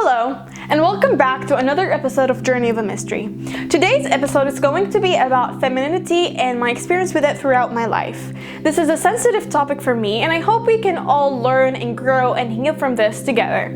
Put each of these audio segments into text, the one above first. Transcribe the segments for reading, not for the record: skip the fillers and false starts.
Hello, and welcome back to another episode of Journey of a Mystery. Today's episode is going to be about femininity and my experience with it throughout my life. This is a sensitive topic for me, and I hope we can all learn and grow and heal from this together.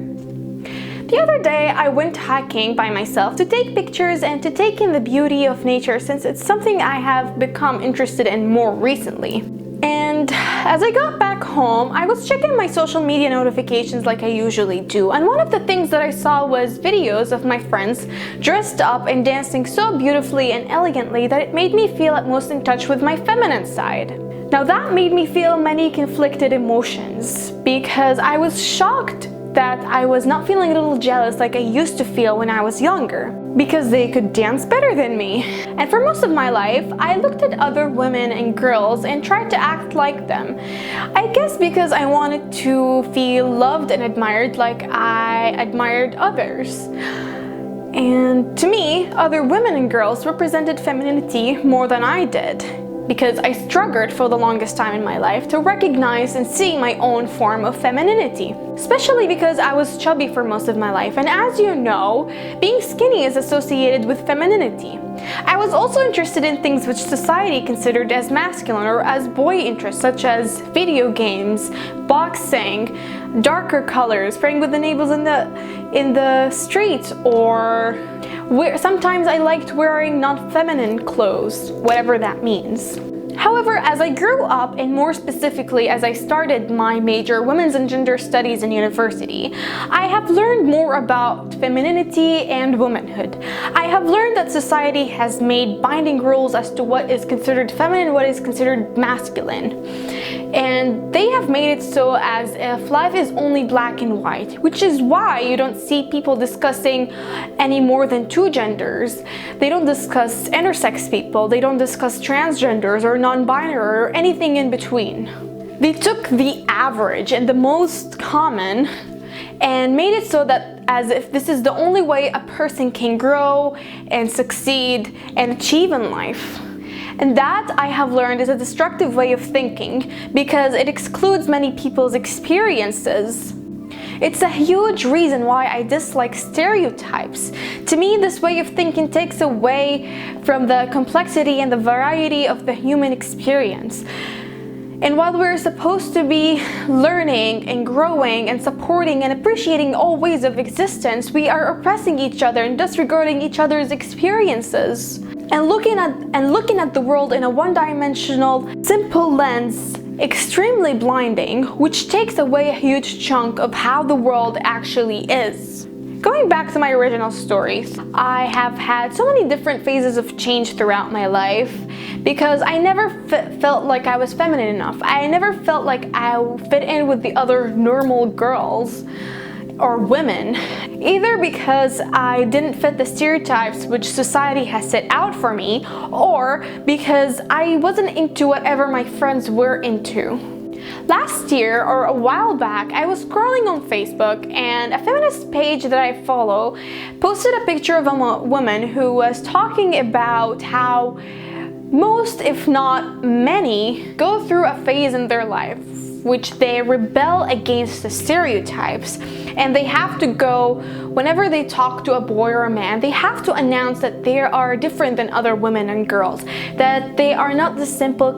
The other day, I went hiking by myself to take pictures and to take in the beauty of nature, since it's something I have become interested in more recently. And as I got back home, I was checking my social media notifications like I usually do, and one of the things that I saw was videos of my friends dressed up and dancing so beautifully and elegantly that it made me feel at most in touch with my feminine side. Now that made me feel many conflicted emotions, because I was shocked that I was not feeling a little jealous like I used to feel when I was younger, because they could dance better than me. And for most of my life, I looked at other women and girls and tried to act like them. I guess because I wanted to feel loved and admired like I admired others. And to me, other women and girls represented femininity more than I did, because I struggled for the longest time in my life to recognize and see my own form of femininity, especially because I was chubby for most of my life, and as you know, being skinny is associated with femininity. I was also interested in things which society considered as masculine or as boy interests, such as video games, boxing, darker colors, playing with the neighbors in the streets, or sometimes I liked wearing non-feminine clothes, whatever that means. However, as I grew up, and more specifically as I started my major Women's and Gender Studies in university, I have learned more about femininity and womanhood. I have learned that society has made binding rules as to what is considered feminine, what is considered masculine. And they have made it so as if life is only black and white, which is why you don't see people discussing any more than two genders. They don't discuss intersex people, they don't discuss transgenders or non-binary or anything in between. They took the average and the most common and made it so that as if this is the only way a person can grow and succeed and achieve in life. And that, I have learned, is a destructive way of thinking, because it excludes many people's experiences. It's a huge reason why I dislike stereotypes. To me, this way of thinking takes away from the complexity and the variety of the human experience. And while we're supposed to be learning and growing and supporting and appreciating all ways of existence, we are oppressing each other and disregarding each other's experiences. And looking at the world in a one-dimensional, simple lens, extremely blinding, which takes away a huge chunk of how the world actually is. Going back to my original story, I have had so many different phases of change throughout my life, because I never felt like I was feminine enough. I never felt like I fit in with the other normal girls or women, either because I didn't fit the stereotypes which society has set out for me, or because I wasn't into whatever my friends were into. Last year, or a while back, I was scrolling on Facebook, and a feminist page that I follow posted a picture of a woman who was talking about how most, if not many, go through a phase in their life which they rebel against the stereotypes, and they have to go, whenever they talk to a boy or a man, they have to announce that they are different than other women and girls, that they are not the simple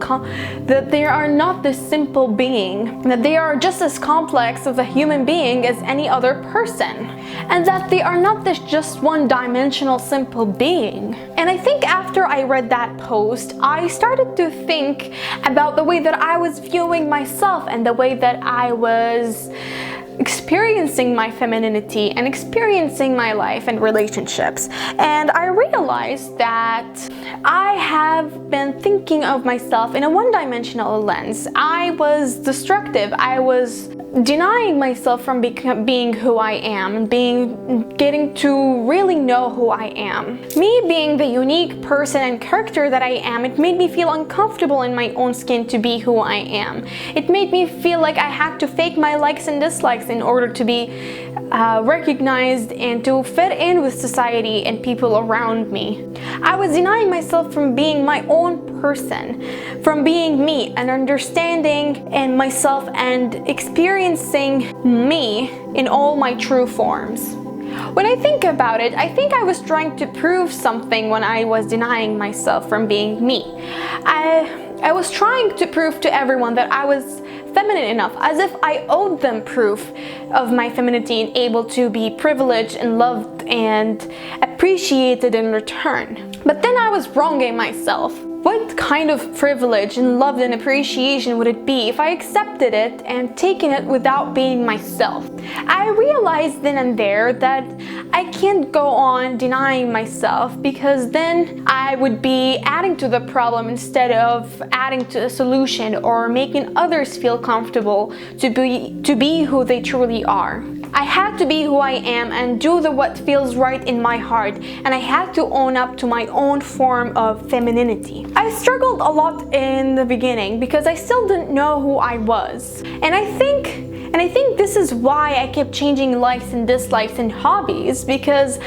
being, that they are just as complex of a human being as any other person, and that they are not this just one-dimensional simple being. And I think after I read that post, I started to think about the way that I was viewing myself and the way that I was experiencing my femininity and experiencing my life and relationships. And I realized that I have been thinking of myself in a one-dimensional lens. I was destructive. I was denying myself from being who I am, getting to really know who I am. Me being the unique person and character that I am, it made me feel uncomfortable in my own skin to be who I am. It made me feel like I had to fake my likes and dislikes in order to be recognized and to fit in with society and people around me. I was denying myself from being my own person, from being me and understanding and myself and experiencing me in all my true forms. When I think about it, I think I was trying to prove something when I was denying myself from being me. I was trying to prove to everyone that I was feminine enough, as if I owed them proof of my femininity and able to be privileged and loved and appreciated in return. But then I was wronging myself. What kind of privilege and love and appreciation would it be if I accepted it and taken it without being myself? I realized then and there that I can't go on denying myself, because then I would be adding to the problem instead of adding to the solution or making others feel comfortable to be who they truly are. I had to be who I am and do what feels right in my heart, and I had to own up to my own form of femininity. I struggled a lot in the beginning because I still didn't know who I was. And I think this is why I kept changing likes and dislikes and hobbies, because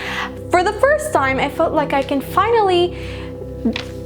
for the first time I felt like I can finally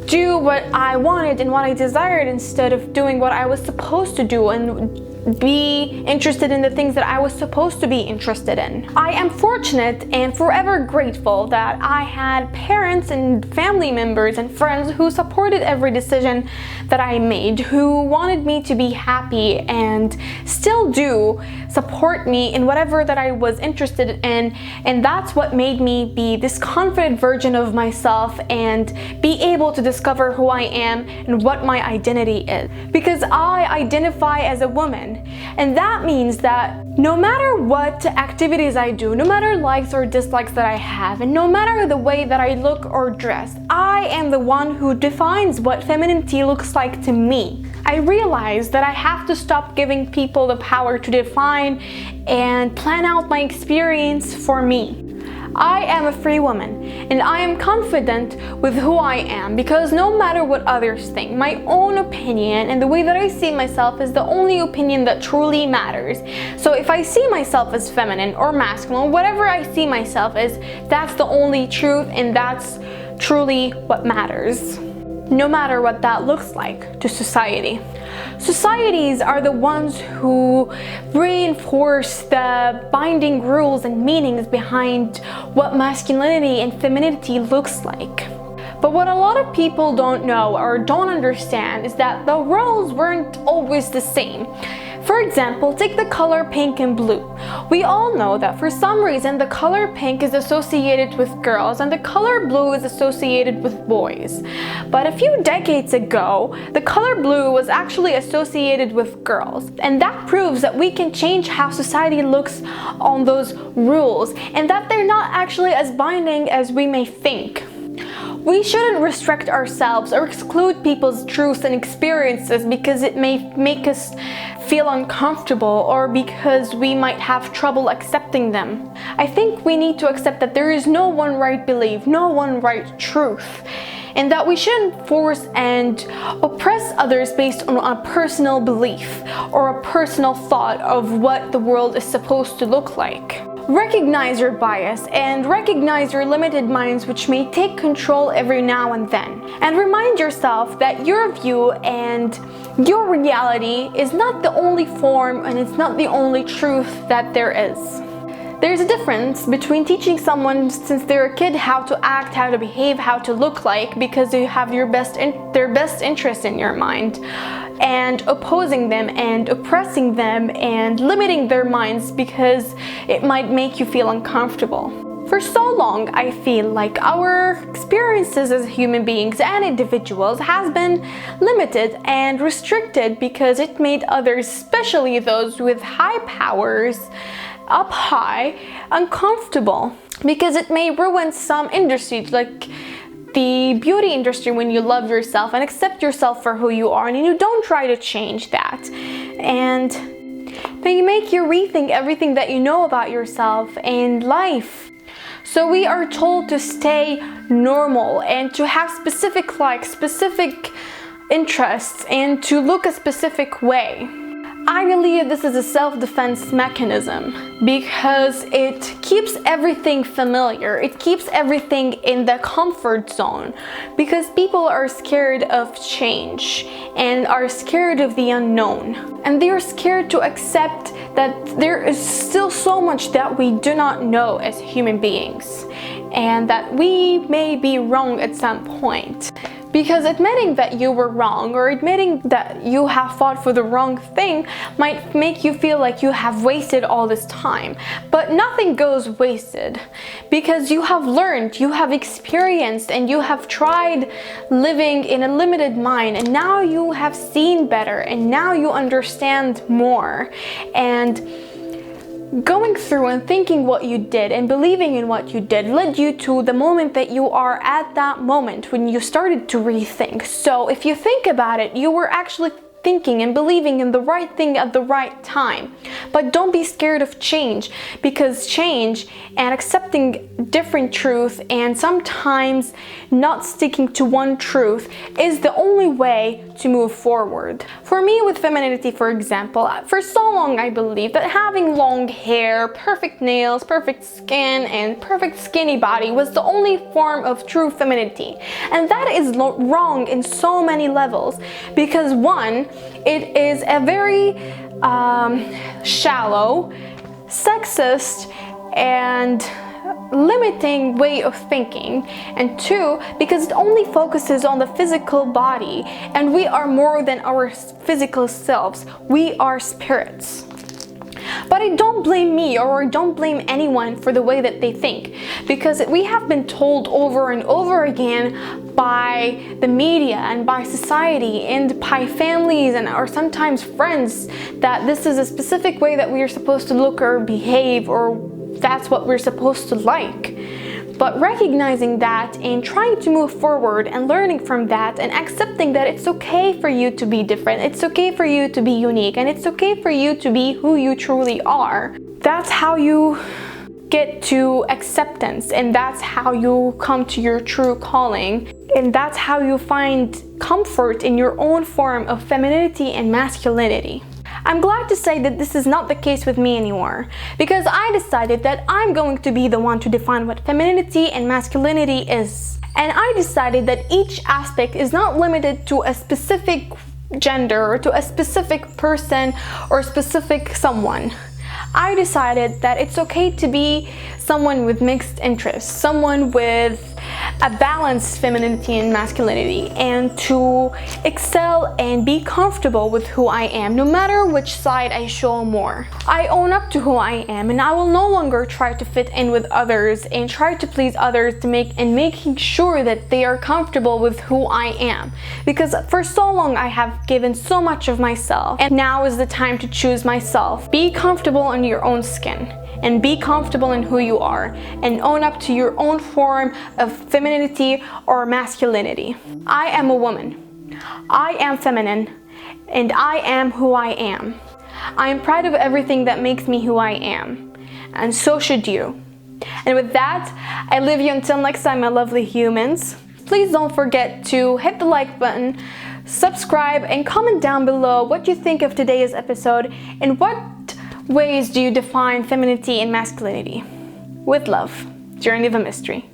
do what I wanted and what I desired instead of doing what I was supposed to do and be interested in the things that I was supposed to be interested in. I am fortunate and forever grateful that I had parents and family members and friends who supported every decision that I made, who wanted me to be happy and still do support me in whatever that I was interested in, and that's what made me be this confident version of myself and be able to discover who I am and what my identity is. Because I identify as a woman, and that means that no matter what activities I do, no matter likes or dislikes that I have, and no matter the way that I look or dress, I am the one who defines what femininity looks like to me. I realized that I have to stop giving people the power to define and plan out my experience for me. I am a free woman, and I am confident with who I am, because no matter what others think, my own opinion and the way that I see myself is the only opinion that truly matters. So if I see myself as feminine or masculine, whatever I see myself as, that's the only truth, and that's truly what matters, no matter what that looks like to society. Societies are the ones who reinforce the binding rules and meanings behind what masculinity and femininity looks like. But what a lot of people don't know or don't understand is that the roles weren't always the same. For example, take the color pink and blue. We all know that for some reason the color pink is associated with girls and the color blue is associated with boys. But a few decades ago, the color blue was actually associated with girls. And that proves that we can change how society looks on those rules, and that they're not actually as binding as we may think. We shouldn't restrict ourselves or exclude people's truths and experiences because it may make us feel uncomfortable or because we might have trouble accepting them. I think we need to accept that there is no one right belief, no one right truth, and that we shouldn't force and oppress others based on a personal belief or a personal thought of what the world is supposed to look like. Recognize your bias and recognize your limited minds, which may take control every now and then. And remind yourself that your view and your reality is not the only form and it's not the only truth that there is. There's a difference between teaching someone since they're a kid how to act, how to behave, how to look like because you have their best interest in your mind, and opposing them and oppressing them and limiting their minds because it might make you feel uncomfortable. For so long, I feel like our experiences as human beings and individuals has been limited and restricted because it made others, especially those with high powers, up high, uncomfortable, because it may ruin some industries like the beauty industry when you love yourself and accept yourself for who you are and you don't try to change that. And they make you rethink everything that you know about yourself and life. So we are told to stay normal and to have specific likes, specific interests, and to look a specific way. I believe this is a self-defense mechanism because it keeps everything familiar. It keeps everything in the comfort zone because people are scared of change and are scared of the unknown. And they are scared to accept that there is still so much that we do not know as human beings and that we may be wrong at some point. Because admitting that you were wrong or admitting that you have fought for the wrong thing might make you feel like you have wasted all this time. But nothing goes wasted because you have learned, you have experienced, and you have tried living in a limited mind, and now you have seen better and now you understand more. And going through and thinking what you did and believing in what you did led you to the moment that you are at that moment when you started to rethink. So if you think about it, you were actually thinking and believing in the right thing at the right time. But don't be scared of change, because change and accepting different truth and sometimes not sticking to one truth is the only way to move forward. For me with femininity, for example, for so long I believed that having long hair, perfect nails, perfect skin, and perfect skinny body was the only form of true femininity. And that is wrong in so many levels, because one, it is a very shallow, sexist, and limiting way of thinking. And two, because it only focuses on the physical body, and we are more than our physical selves. We are spirits. But I don't blame me or I don't blame anyone for the way that they think, because we have been told over and over again by the media and by society and by families and or sometimes friends that this is a specific way that we are supposed to look or behave, or that's what we're supposed to like. But recognizing that and trying to move forward and learning from that and accepting that it's okay for you to be different, it's okay for you to be unique, and it's okay for you to be who you truly are. That's how you get to acceptance, and that's how you come to your true calling, and that's how you find comfort in your own form of femininity and masculinity. I'm glad to say that this is not the case with me anymore, because I decided that I'm going to be the one to define what femininity and masculinity is. And I decided that each aspect is not limited to a specific gender or to a specific person or specific someone. I decided that it's okay to be someone with mixed interests, someone with a balanced femininity and masculinity, and to excel and be comfortable with who I am, no matter which side I show more. I own up to who I am, and I will no longer try to fit in with others and try to please others to making sure that they are comfortable with who I am. Because for so long I have given so much of myself, and now is the time to choose myself. Be comfortable in your own skin, and be comfortable in who you are, and own up to your own form of femininity or masculinity. I am a woman. I am feminine, and I am who I am. I am proud of everything that makes me who I am, and so should you. And with that, I leave you until next time, my lovely humans. Please don't forget to hit the like button, subscribe, and comment down below what you think of today's episode and what ways do you define femininity and masculinity. With love, Journey of a Mystery.